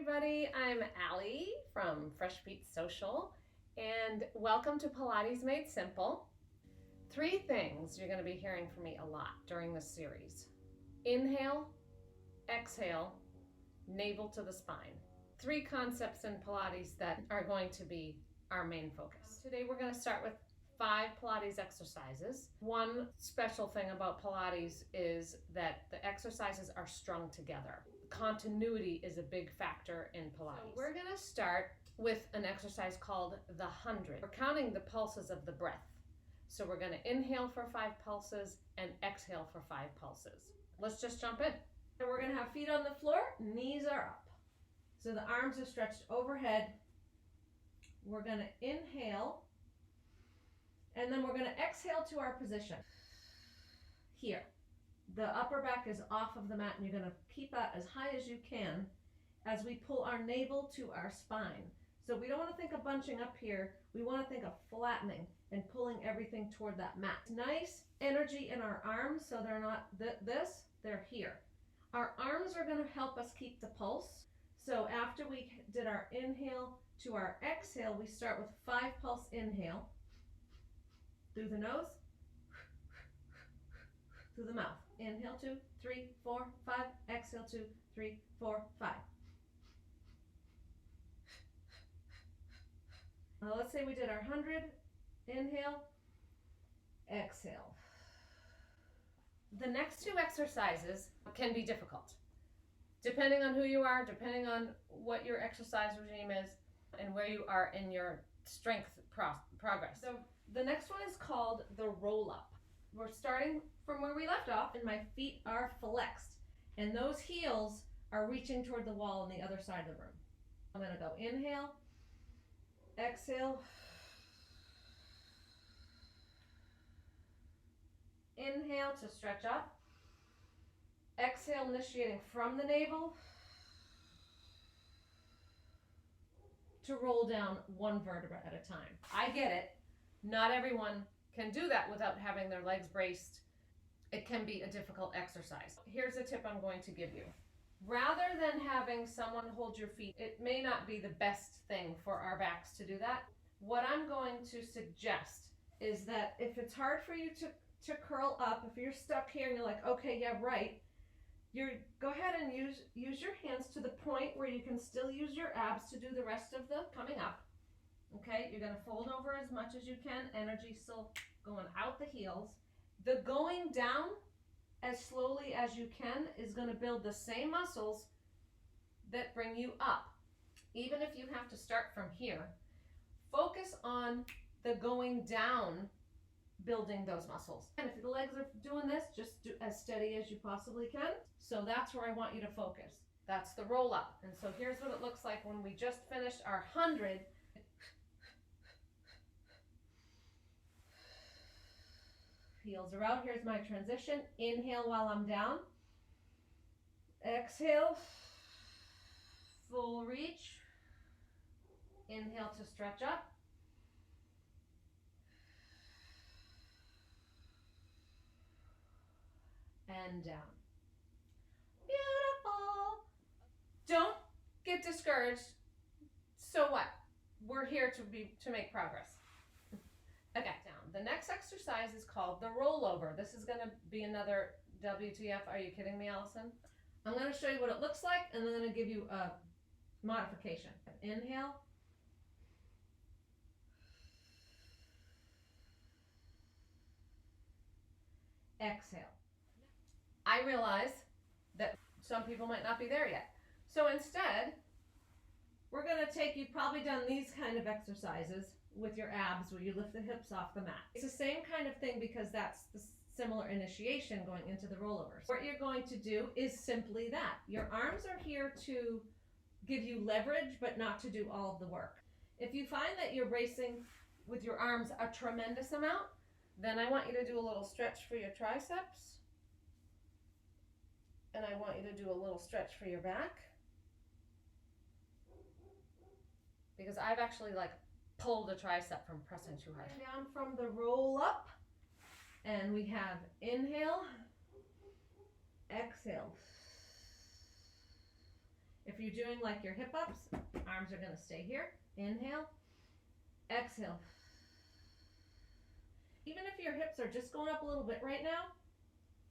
everybody, I'm Allie from Fresh Feet Social, and welcome to Pilates Made Simple. 3 things you're going to be hearing from me a lot during this series. Inhale, exhale, navel to the spine. 3 concepts in Pilates that are going to be our main focus. Today we're going to start with 5 Pilates exercises. One special thing about Pilates is that the exercises are strung together. Continuity is a big factor in Pilates. So we're going to start with an exercise called the 100. We're counting the pulses of the breath. So we're going to inhale for 5 pulses and exhale for 5 pulses. Let's just jump in. And we're going to have feet on the floor, knees are up. So the arms are stretched overhead. We're going to inhale, and then we're going to exhale to our position. Here. The upper back is off of the mat, and you're going to keep that as high as you can as we pull our navel to our spine. So we don't want to think of bunching up here. We want to think of flattening and pulling everything toward that mat. Nice energy in our arms, so they're not they're here. Our arms are going to help us keep the pulse. So after we did our inhale to our exhale, we start with 5 pulse inhale through the nose, through the mouth. Inhale 2, 3, 4, 5. Exhale 2, 3, 4, 5. Now let's say we did our 100. Inhale, exhale. The next 2 exercises can be difficult, depending on who you are, depending on what your exercise regime is, and where you are in your strength progress. So the next one is called the roll-up. We're starting from where we left off, and my feet are flexed, and those heels are reaching toward the wall on the other side of the room. I'm going to go inhale, exhale, inhale to stretch up, exhale initiating from the navel to roll down 1 vertebra at a time. I get it. Not everyone can do that without having their legs braced. It can be a difficult exercise. Here's a tip I'm going to give you. Rather than having someone hold your feet, it may not be the best thing for our backs to do that. What I'm going to suggest is that if it's hard for you to curl up, if you're stuck here and you're like, okay, yeah, right, go ahead and use your hands to the point where you can still use your abs to do the rest of the coming up. Okay, you're going to fold over as much as you can. Energy still going out the heels. The going down as slowly as you can is going to build the same muscles that bring you up. Even if you have to start from here, focus on the going down, building those muscles. And if the legs are doing this, just do as steady as you possibly can. So that's where I want you to focus. That's the roll up. And so here's what it looks like when we just finished our 100. Heels are out. Here's my transition. Inhale while I'm down. Exhale. Full reach. Inhale to stretch up. And down. Beautiful. Don't get discouraged. So what? We're here to make progress. Okay, down. The next exercise is called the rollover. This is going to be another WTF. Are you kidding me, Allison? I'm going to show you what it looks like, and I'm going to give you a modification. Inhale. Exhale. I realize that some people might not be there yet. So instead, we're going to take, you've probably done these kind of exercises with your abs where you lift the hips off the mat. It's the same kind of thing because that's the similar initiation going into the rollovers. What you're going to do is simply that. Your arms are here to give you leverage, but not to do all of the work. If you find that you're bracing with your arms a tremendous amount, then I want you to do a little stretch for your triceps. And I want you to do a little stretch for your back. Because I've actually pulled a tricep from pressing too hard. Down from the roll up. And we have inhale, exhale. If you're doing like your hip ups, arms are going to stay here. Inhale, exhale. Even if your hips are just going up a little bit right now,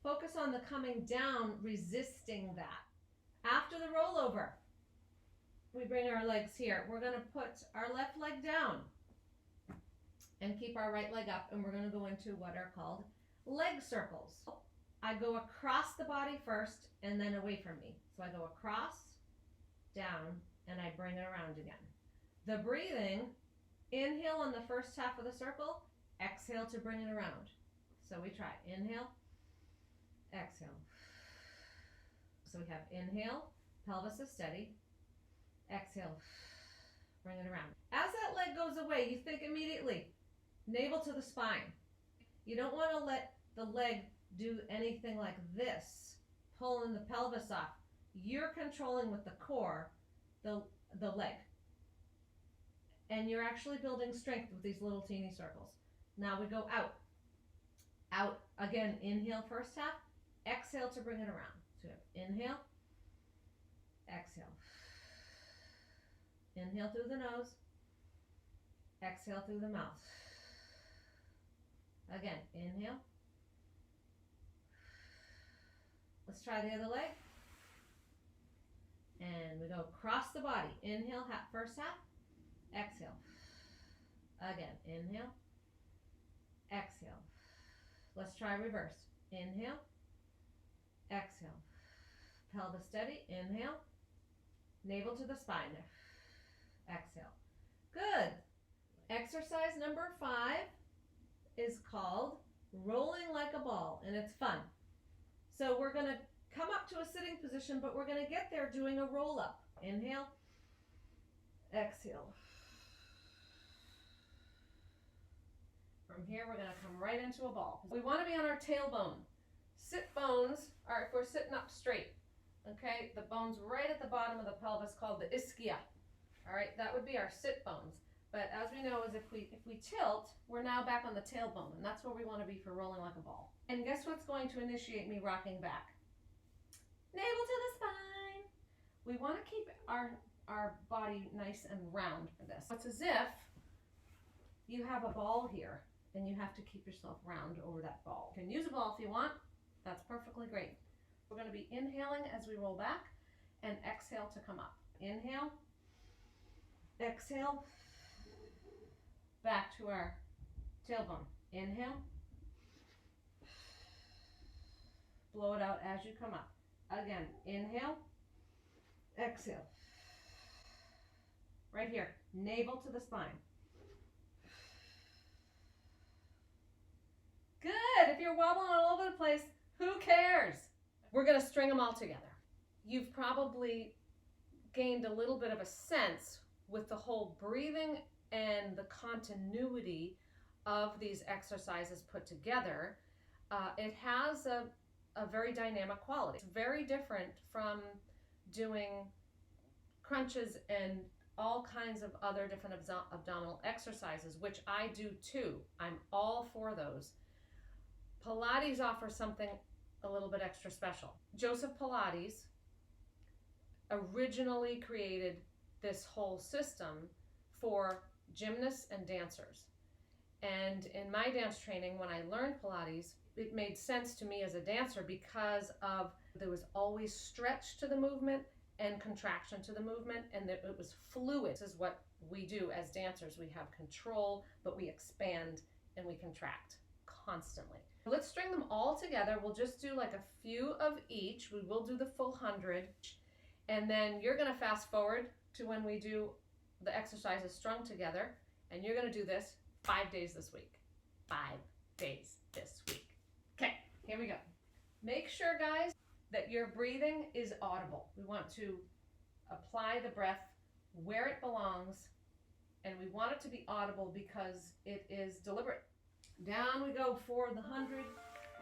focus on the coming down, resisting that. After the rollover, we bring our legs here. We're going to put our left leg down and keep our right leg up, and we're going to go into what are called leg circles. I go across the body first and then away from me. So I go across, down, and I bring it around again. The breathing, inhale on the first half of the circle, exhale to bring it around. So we try. Inhale, exhale. So we have inhale, pelvis is steady. Exhale, bring it around. As that leg goes away, you think immediately, navel to the spine. You don't want to let the leg do anything like this, pulling the pelvis off. You're controlling with the core the leg. And you're actually building strength with these little teeny circles. Now we go out. Out. Again, inhale first half. Exhale to bring it around. So we have inhale. Exhale. Inhale through the nose. Exhale through the mouth. Again, inhale. Let's try the other leg. And we go across the body. Inhale, first half. Exhale. Again, inhale. Exhale. Let's try reverse. Inhale. Exhale. Pelvis steady. Inhale. Navel to the spine. Exhale. Good. Exercise number 5 is called rolling like a ball, and it's fun. So we're going to come up to a sitting position, but we're going to get there doing a roll up. Inhale. Exhale. From here, we're going to come right into a ball. We want to be on our tailbone. Sit bones are if we're sitting up straight. Okay, the bones right at the bottom of the pelvis called the ischia. All right, that would be our sit bones. But as we know, is if we tilt, we're now back on the tailbone, and that's where we want to be for rolling like a ball. And guess what's going to initiate me rocking back? Navel to the spine. We want to keep our body nice and round for this. It's as if you have a ball here, and you have to keep yourself round over that ball. You can use a ball if you want. That's perfectly great. We're going to be inhaling as we roll back and exhale to come up. Inhale, exhale, back to our tailbone. Inhale, blow it out as you come up. Again, inhale, exhale. Right here, navel to the spine. Good. If you're wobbling all over the place, who cares? We're going to string them all together. You've probably gained a little bit of a sense with the whole breathing and the continuity of these exercises put together. It has a very dynamic quality. It's very different from doing crunches and all kinds of other different abdominal exercises, which I do too. I'm all for those. Pilates offers something a little bit extra special. Joseph Pilates originally created this whole system for gymnasts and dancers. And in my dance training, when I learned Pilates, it made sense to me as a dancer because there was always stretch to the movement and contraction to the movement, and that it was fluid. This is what we do as dancers. We have control, but we expand and we contract constantly. Let's string them all together. We'll just do like a few of each. We will do the full 100. And then you're going to fast forward to when we do the exercises strung together. And you're going to do this 5 days this week. 5 days this week. Okay, here we go. Make sure, guys, that your breathing is audible. We want to apply the breath where it belongs. And we want it to be audible because it is deliberate. Down we go for the 100.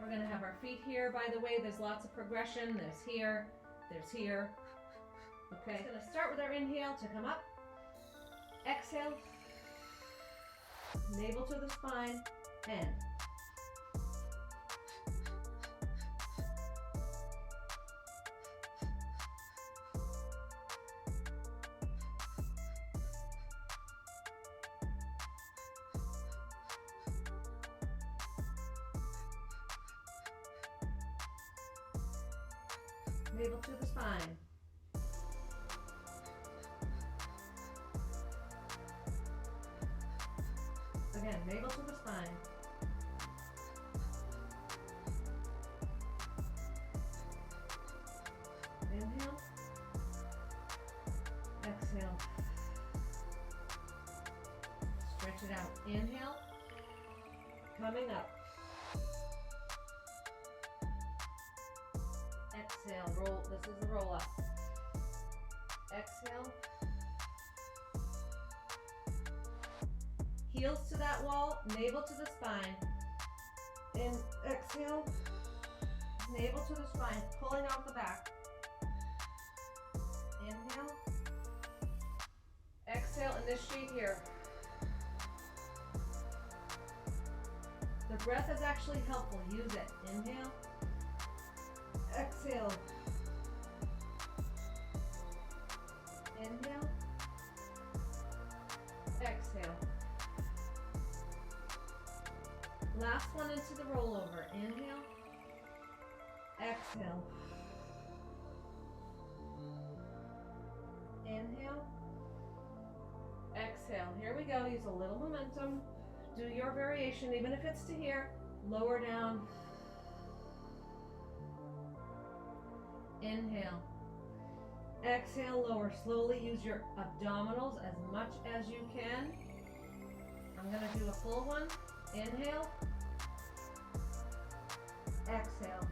We're going to have our feet here. By the way, there's lots of progression. There's here. There's here. Okay. We're going to start with our inhale to come up. Exhale. Navel to the spine. And navel to the spine. Again, navel to the spine. Inhale. Exhale. Stretch it out. Inhale. Coming up. Exhale. Roll. This is the roll up. Exhale. Heels to that wall, navel to the spine. In exhale, navel to the spine, pulling out the back. Inhale. Exhale in this sheet here. The breath is actually helpful. Use it. Inhale. Exhale. Inhale. Exhale. Last one into the rollover. Inhale. Exhale. Inhale. Exhale. Here we go. Use a little momentum. Do your variation, even if it's to here. Lower down. Inhale. Exhale, lower. Slowly use your abdominals as much as you can. I'm going to do a full one. Inhale. Exhale.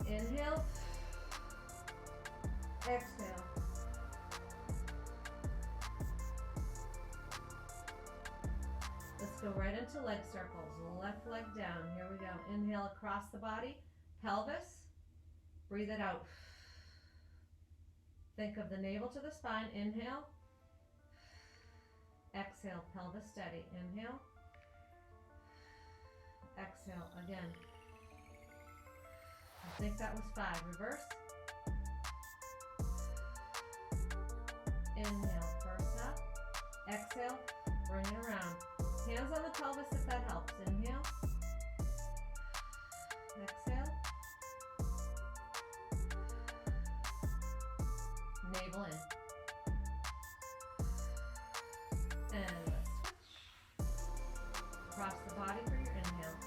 Inhale. Exhale. Let's go right into leg circles. Left leg down. Here we go. Inhale across the body. Pelvis. Breathe it out. Think of the navel to the spine. Inhale. Exhale. Pelvis steady. Inhale. Exhale. Again. I think that was 5. Reverse. Inhale. First up. Exhale. Bring it around. Hands on the pelvis if that helps. Inhale. Exhale. Navel in. And let's switch. Cross the body for your inhale.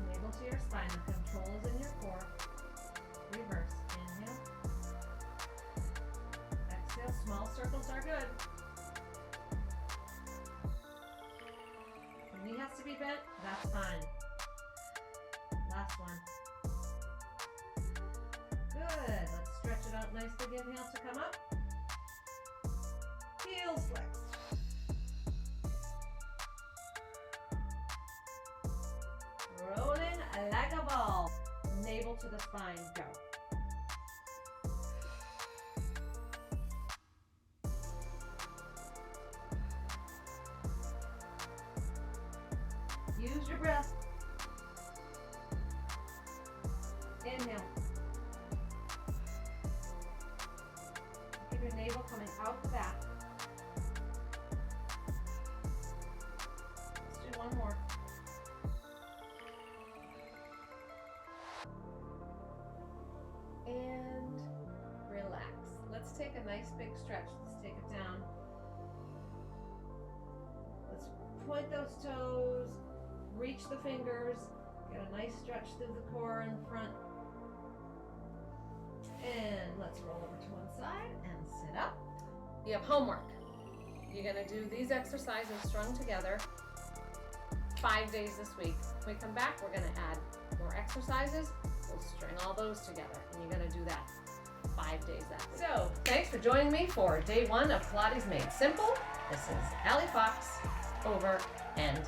Navel to your spine. The control is in your core. Reverse. Inhale. Exhale. Small circles are good. The knee has to be bent. That's fine. Last one. Good. Let's stretch it out nice. Big inhale to come up. Heels flexed. Rolling like a ball. Navel to the spine. Go. Use your breath. Inhale. Keep your navel coming out the back. Let's do one more. And relax. Let's take a nice big stretch. Let's take it down. Let's point those toes. Reach the fingers, get a nice stretch through the core in front. And let's roll over to one side and sit up. You have homework. You're gonna do these exercises strung together 5 days this week. When we come back, we're gonna add more exercises. We'll string all those together, and you're gonna do that 5 days that week. So, thanks for joining me for day 1 of Pilates Made Simple. This is Allie Fox, over and